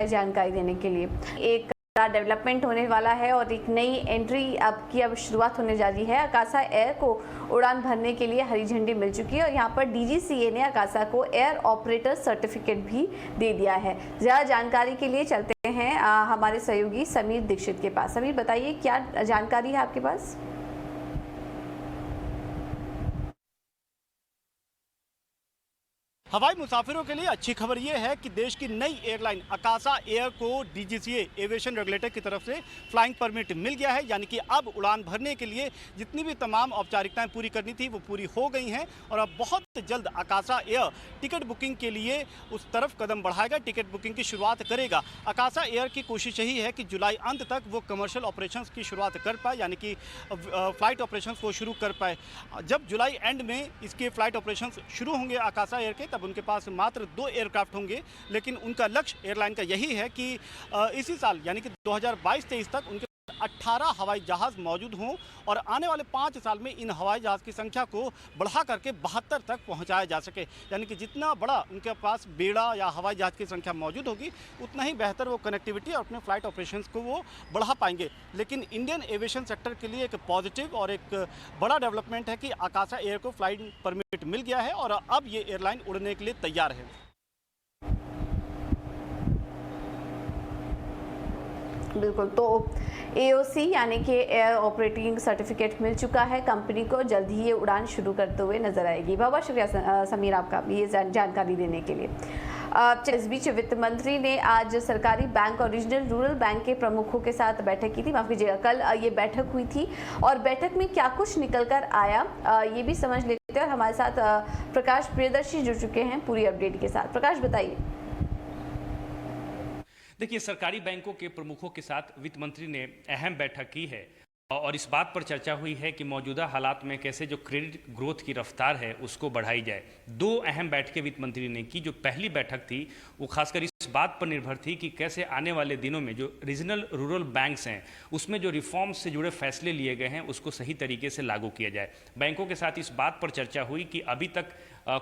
जानकारी देने के लिए। एक डेवलपमेंट होने वाला है और एक नई एंट्री अब शुरुआत होने जा रही है। अकासा एयर को उड़ान भरने के लिए हरी झंडी मिल चुकी है और यहाँ पर डीजीसीए ने अकासा को एयर ऑपरेटर सर्टिफिकेट भी दे दिया है। ज़्यादा जानकारी के लिए चलते हैं हमारे सहयोगी समीर दीक्षित के पास। समीर, बताइए क्या जानकारी है आपके पास? हवाई मुसाफिरों के लिए अच्छी खबर यह है कि देश की नई एयरलाइन अकासा एयर को डीजीसीए एविएशन रेगुलेटर की तरफ से फ्लाइंग परमिट मिल गया है। यानी कि अब उड़ान भरने के लिए जितनी भी तमाम औपचारिकताएं पूरी करनी थी वो पूरी हो गई हैं और अब बहुत जल्द अकासा एयर टिकट बुकिंग के लिए उस तरफ कदम बढ़ाएगा, टिकट बुकिंग की शुरुआत करेगा। अकासा एयर की कोशिश यही है कि जुलाई अंत तक वो कमर्शियल ऑपरेशंस की शुरुआत कर पाए, यानी कि फ्लाइट ऑपरेशंस को शुरू कर पाए। जब जुलाई एंड में इसके फ्लाइट ऑपरेशंस शुरू होंगे अकासा एयर के, उनके पास मात्र 2 एयरक्राफ्ट होंगे, लेकिन उनका लक्ष्य एयरलाइन का यही है कि इसी साल यानी कि 2022-23 तक उनके 18 हवाई जहाज मौजूद हों और आने वाले 5 साल में इन हवाई जहाज की संख्या को बढ़ा करके 72 तक पहुंचाया जा सके। यानी कि जितना बड़ा उनके पास बेड़ा या हवाई जहाज की संख्या मौजूद होगी उतना ही बेहतर वो कनेक्टिविटी और अपने फ्लाइट ऑपरेशंस को वो बढ़ा पाएंगे। लेकिन इंडियन एविएशन सेक्टर के लिए एक पॉजिटिव और एक बड़ा डेवलपमेंट है कि अकासा एयर को फ्लाइट परमिट मिल गया है और अब ये एयरलाइन उड़ने के लिए तैयार है। बिल्कुल, तो एओसी यानी कि एयर ऑपरेटिंग सर्टिफिकेट मिल चुका है कंपनी को। जल्द ही ये उड़ान शुरू करते हुए नजर आएगी। बहुत बहुत शुक्रिया समीर आपका ये जानकारी देने के लिए। इस बीच वित्त मंत्री ने आज सरकारी बैंक और रीजनल रूरल बैंक के प्रमुखों के साथ बैठक की थी। माफ कीजिएगा, कल ये बैठक हुई थी और बैठक में क्या कुछ निकल कर आया ये भी समझ लेते हैं। और हमारे साथ प्रकाश प्रियदर्शी जुड़ चुके हैं पूरी अपडेट के साथ। प्रकाश, बताइए। देखिए, सरकारी बैंकों के प्रमुखों के साथ वित्त मंत्री ने अहम बैठक की है और इस बात पर चर्चा हुई है कि मौजूदा हालात में कैसे जो क्रेडिट ग्रोथ की रफ्तार है उसको बढ़ाई जाए। 2 अहम बैठकें वित्त मंत्री ने की। जो पहली बैठक थी वो खासकर इस बात पर निर्भर थी कि कैसे आने वाले दिनों में जो रीजनल रूरल बैंक्स हैं उसमें जो रिफॉर्म्स से जुड़े फैसले लिए गए हैं उसको सही तरीके से लागू किया जाए। बैंकों के साथ इस बात पर चर्चा हुई कि अभी तक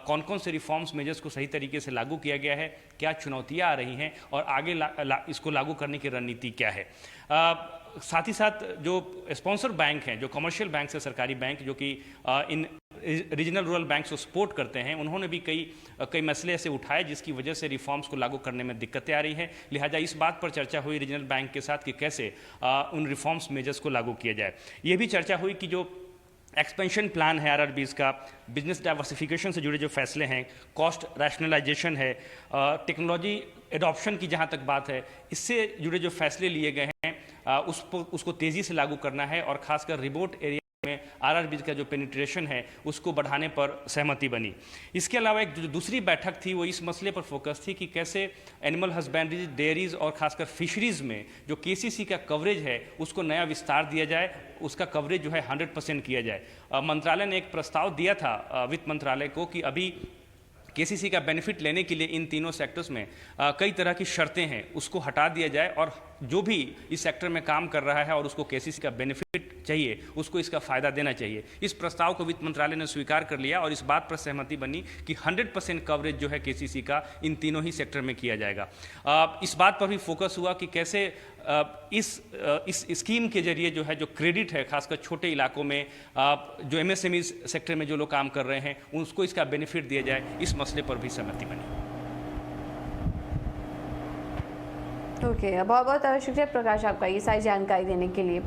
कौन कौन से रिफॉर्म्स मेजर्स को सही तरीके से लागू किया गया है, क्या चुनौतियां आ रही हैं और आगे इसको लागू करने की रणनीति क्या है। साथ ही साथ जो स्पॉन्सर बैंक हैं, जो कमर्शियल बैंक है, सरकारी बैंक जो कि इन रीजनल रूरल बैंक्स को सपोर्ट करते हैं, उन्होंने भी कई मसले ऐसे उठाए जिसकी वजह से रिफॉर्म्स को लागू करने में दिक्कतें आ रही हैं। लिहाजा इस बात पर चर्चा हुई रीजनल बैंक के साथ कि कैसे उन रिफॉर्म्स मेजर्स को लागू किया जाए। ये भी चर्चा हुई कि जो एक्सपेंशन प्लान है आरआरबीज का, बिजनेस डाइवर्सिफिकेशन से जुड़े जो फैसले हैं, कॉस्ट रैशनलाइजेशन है, टेक्नोलॉजी एडॉप्शन की जहां तक बात है, इससे जुड़े जो फैसले लिए गए हैं उसको तेज़ी से लागू करना है और खासकर रिमोट एरिया में आरआरबीज का जो पेनिट्रेशन है उसको बढ़ाने पर सहमति बनी। इसके अलावा एक जो दूसरी बैठक थी वो इस मसले पर फोकस थी कि कैसे एनिमल हस्बेंड्री, डेयरीज और खासकर फिशरीज में जो केसीसी का कवरेज है उसको नया विस्तार दिया जाए, उसका कवरेज जो है 100% किया जाए। मंत्रालय ने एक प्रस्ताव दिया था वित्त मंत्रालय को कि अभी केसीसी का बेनिफिट लेने के लिए इन तीनों सेक्टर्स में कई तरह की शर्तें हैं, उसको हटा दिया जाए और जो भी इस सेक्टर में काम कर रहा है और उसको केसीसी का बेनिफिट चाहिए उसको इसका फ़ायदा देना चाहिए। इस प्रस्ताव को वित्त मंत्रालय ने स्वीकार कर लिया और इस बात पर सहमति बनी कि 100% कवरेज जो है केसीसी का इन तीनों ही सेक्टर में किया जाएगा। इस बात पर भी फोकस हुआ कि कैसे इस स्कीम के जरिए जो है जो क्रेडिट है खासकर छोटे इलाकों में जो एमएसएमई सेक्टर में जो लोग काम कर रहे हैं उसको इसका बेनिफिट दिया जाए, इस मसले पर भी सहमति बनी। ओके, बहुत बहुत शुक्रिया प्रकाश आपका ये सारी जानकारी देने के लिए।